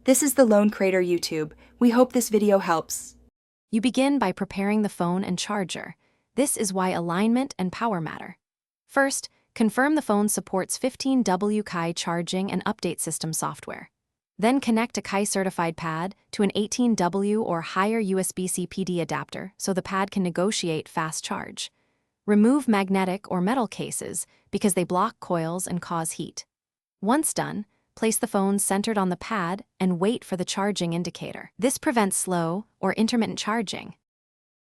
This is the Lone Crater YouTube. We hope this video helps. You begin by preparing the phone and charger. This is why alignment and power matter. First, confirm the phone supports 15W Qi charging and update system software. Then connect a Qi-certified pad to an 18W or higher USB-C PD adapter so the pad can negotiate fast charge. Remove magnetic or metal cases because they block coils and cause heat. Once done, place the phone centered on the pad and wait for the charging indicator. This prevents slow or intermittent charging.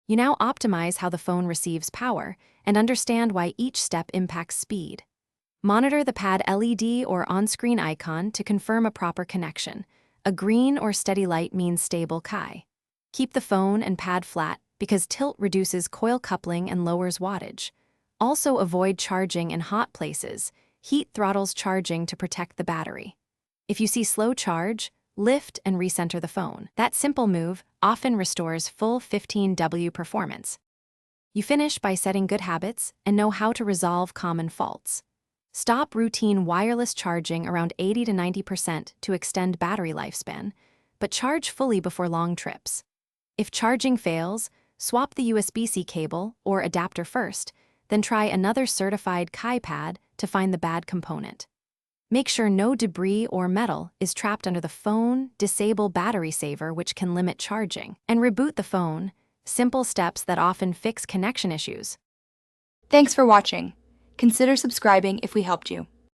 You now optimize how the phone receives power and understand why each step impacts speed. Monitor the pad LED or on-screen icon to confirm a proper connection. A green or steady light means stable Qi. Keep the phone and pad flat because tilt reduces coil coupling and lowers wattage. Also avoid charging in hot places. Heat throttles charging to protect the battery. If you see slow charge, lift and recenter the phone. That simple move often restores full 15W performance. You finish by setting good habits and know how to resolve common faults. Stop routine wireless charging around 80 to 90% to extend battery lifespan, but charge fully before long trips. If charging fails, swap the USB-C cable or adapter first, then try another certified Qi pad to find the bad component. Make sure no debris or metal is trapped under the phone, disable battery saver which can limit charging, and reboot the phone, simple steps that often fix connection issues. Thanks for watching. Consider subscribing if we helped you.